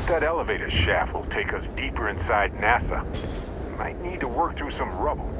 That elevator shaft will take us deeper inside NASA. Might need to work through some rubble.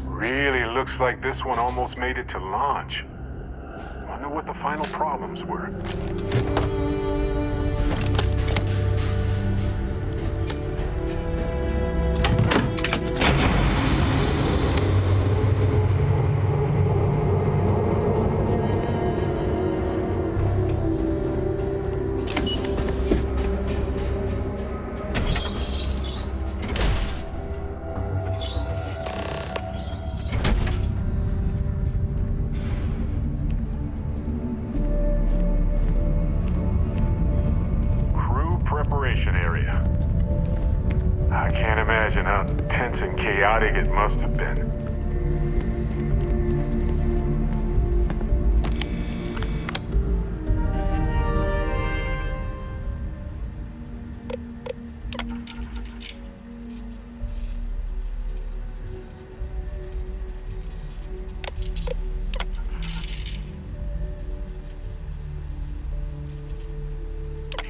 Really looks like this one almost made it to launch. Wonder what the final problems were. Area. I can't imagine how tense and chaotic it must have been.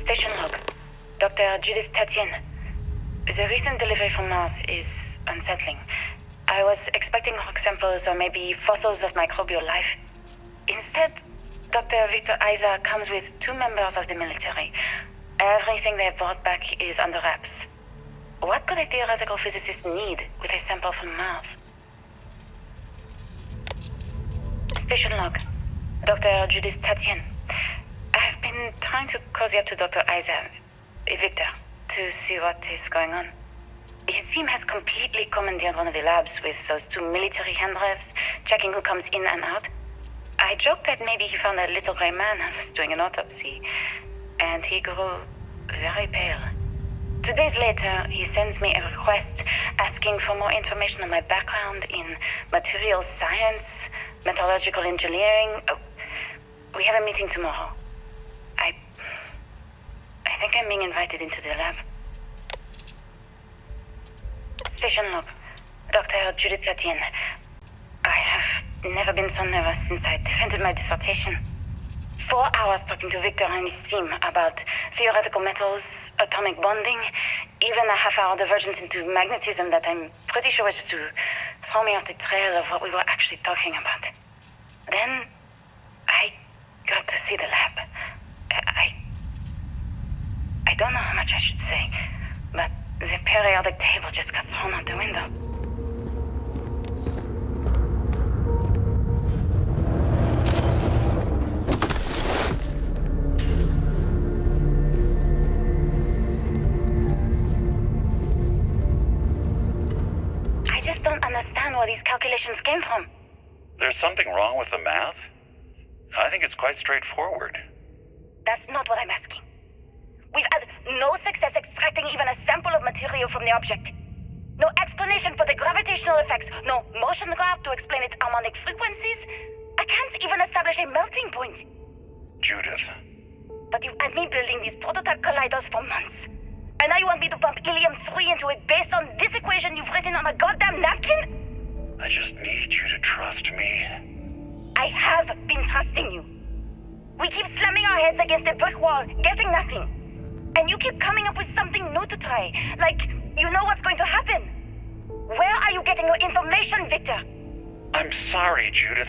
Station log. Dr. Judith Tatian. The recent delivery from Mars is unsettling. I was expecting rock samples or maybe fossils of microbial life. Instead, Dr. Victor Isa comes with 2 members of the military. Everything they brought back is under wraps. What could a theoretical physicist need with a sample from Mars? Station log. Dr. Judith Tatian. I've been trying to cozy up to Dr. Isa, Victor, to see what is going on. His team has completely commandeered one of the labs with those 2 military handlers, checking who comes in and out. I joked that maybe he found a little gray man and was doing an autopsy, and he grew very pale. 2 days later, he sends me a request asking for more information on my background in materials science, metallurgical engineering. Oh, we have a meeting tomorrow. I think I'm being invited into the lab. Station log. Dr. Judith Tatian. I have never been so nervous since I defended my dissertation. 4 hours talking to Victor and his team about theoretical metals, atomic bonding, even a half-hour divergence into magnetism that I'm pretty sure was just to throw me off the trail of what we were actually talking about. Then, I got to see the lab. I don't know how much I should say, but the periodic table just got thrown out the window. I just don't understand where these calculations came from. There's something wrong with the math? I think it's quite straightforward. That's not what I'm asking. We've had no success extracting even a sample of material from the object. No explanation for the gravitational effects, no motion graph to explain its harmonic frequencies. I can't even establish a melting point. Judith. But you've had me building these prototype colliders for months. And now you want me to pump helium-3 into it based on this equation you've written on a goddamn napkin? I just need you to trust me. I have been trusting you. We keep slamming our heads against a brick wall, getting nothing. And you keep coming up with something new to try. Like, you know what's going to happen. Where are you getting your information, Victor? I'm sorry, Judith.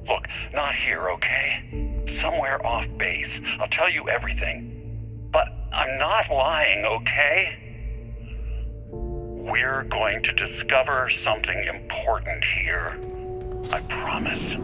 Look, not here, okay? Somewhere off base. I'll tell you everything. But I'm not lying, okay? We're going to discover something important here. I promise.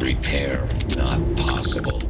Repair not possible.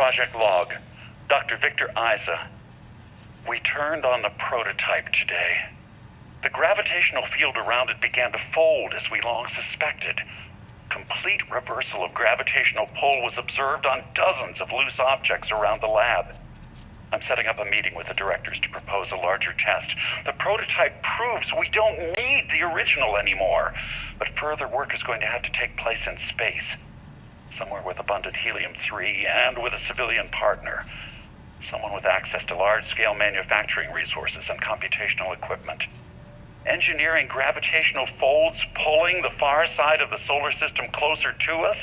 Project Log, Dr. Victor Isa. We turned on the prototype today. The gravitational field around it began to fold as we long suspected. Complete reversal of gravitational pull was observed on dozens of loose objects around the lab. I'm setting up a meeting with the directors to propose a larger test. The prototype proves we don't need the original anymore, but further work is going to have to take place in space. Somewhere with abundant helium-3 and with a civilian partner. Someone with access to large-scale manufacturing resources and computational equipment. Engineering gravitational folds pulling the far side of the solar system closer to us,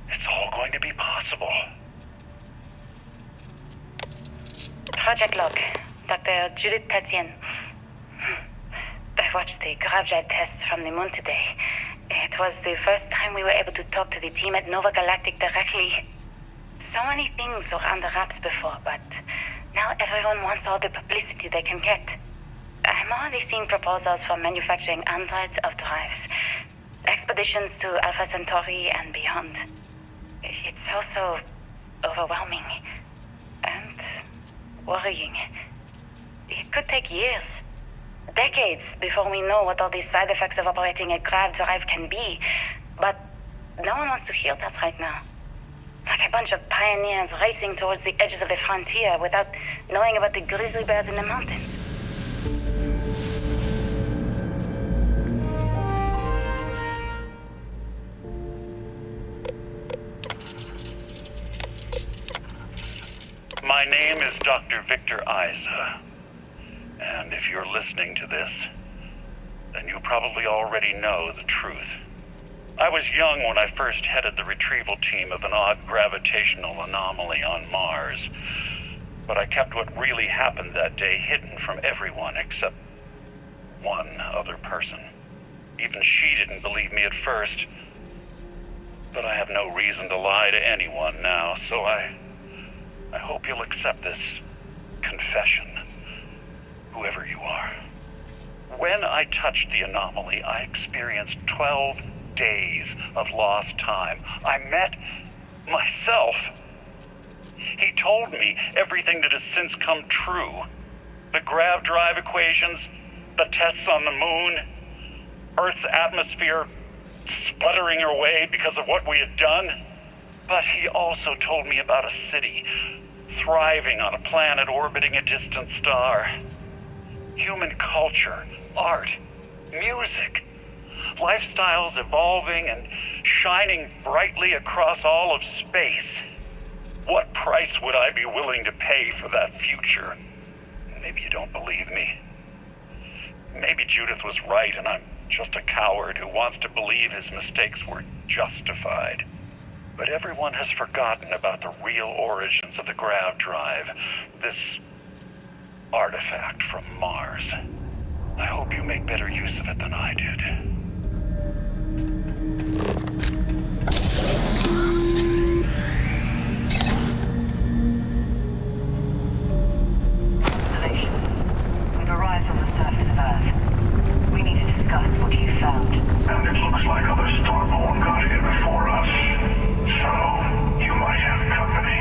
it's all going to be possible. Project Log, Dr. Judith Tatian. The I watched the gravjite tests from the moon today. It was the first time we were able to talk to the team at Nova Galactic directly. So many things were under wraps before, but now everyone wants all the publicity they can get. I'm already seeing proposals for manufacturing androids of drives, expeditions to Alpha Centauri and beyond. It's also overwhelming and worrying. It could take years, decades, before we know what all the side effects of operating a grav drive can be. But no one wants to hear that right now. Like a bunch of pioneers racing towards the edges of the frontier without knowing about the grizzly bears in the mountains. My name is Dr. Victor Isa. And if you're listening to this, then you probably already know the truth. I was young when I first headed the retrieval team of an odd gravitational anomaly on Mars. But I kept what really happened that day hidden from everyone except one other person. Even she didn't believe me at first. But I have no reason to lie to anyone now, so I hope you'll accept this confession, whoever you are. When I touched the anomaly, I experienced 12 days of lost time. I met myself. He told me everything that has since come true. The grav drive equations, the tests on the moon, Earth's atmosphere sputtering away because of what we had done. But he also told me about a city thriving on a planet orbiting a distant star. Human culture, art, music, lifestyles evolving and shining brightly across all of space. What price would I be willing to pay for that future? Maybe you don't believe me. Maybe Judith was right and I'm just a coward who wants to believe his mistakes were justified. But everyone has forgotten about the real origins of the grav drive, this artifact from Mars. I hope you make better use of it than I did. Constellation, we've arrived on the surface of Earth. We need to discuss what you found. And it looks like other Starborn got here before us. So, you might have company.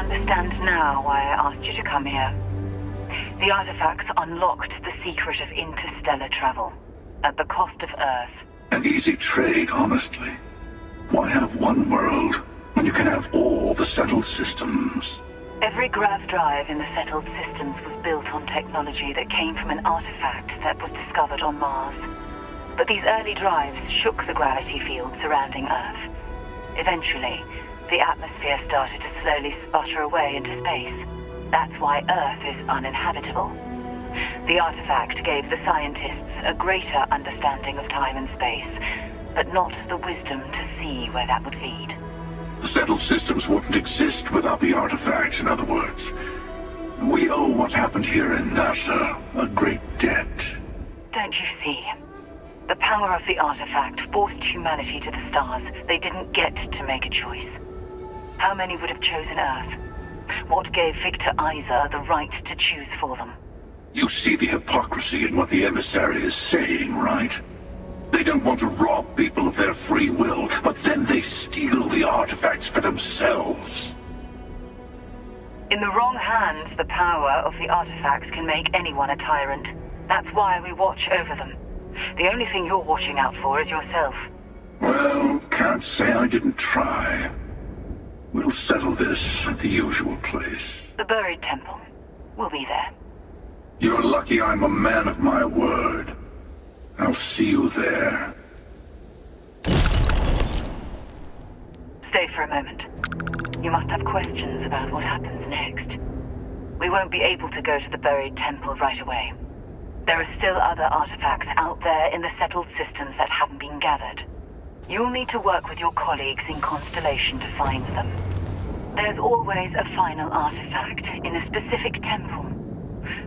understand now why I asked you to come here? The artifacts unlocked the secret of interstellar travel, at the cost of Earth. An easy trade, honestly. Why have one world when you can have all the settled systems? Every grav drive in the settled systems was built on technology that came from an artifact that was discovered on Mars. But these early drives shook the gravity field surrounding Earth. Eventually, the atmosphere started to slowly sputter away into space. That's why Earth is uninhabitable. The artifact gave the scientists a greater understanding of time and space, but not the wisdom to see where that would lead. The settled systems wouldn't exist without the artifacts, in other words. We owe what happened here in NASA a great debt. Don't you see? The power of the artifact forced humanity to the stars. They didn't get to make a choice. How many would have chosen Earth? What gave Victor Isa the right to choose for them? You see the hypocrisy in what the emissary is saying, right? They don't want to rob people of their free will, but then they steal the artifacts for themselves. In the wrong hands, the power of the artifacts can make anyone a tyrant. That's why we watch over them. The only thing you're watching out for is yourself. Well, can't say I didn't try. We'll settle this at the usual place. The buried temple. We'll be there. You're lucky I'm a man of my word. I'll see you there. Stay for a moment. You must have questions about what happens next. We won't be able to go to the buried temple right away. There are still other artifacts out there in the settled systems that haven't been gathered. You'll need to work with your colleagues in Constellation to find them. There's always a final artifact in a specific temple.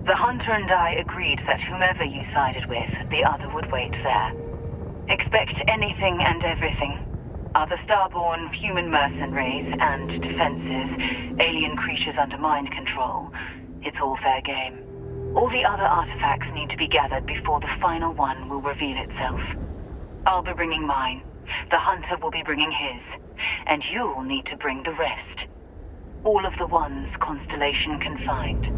The Hunter and I agreed that whomever you sided with, the other would wait there. Expect anything and everything. Other starborn, human mercenaries, and defenses, alien creatures under mind control. It's all fair game. All the other artifacts need to be gathered before the final one will reveal itself. I'll be bringing mine. The Hunter will be bringing his. And you'll need to bring the rest. All of the ones Constellation can find.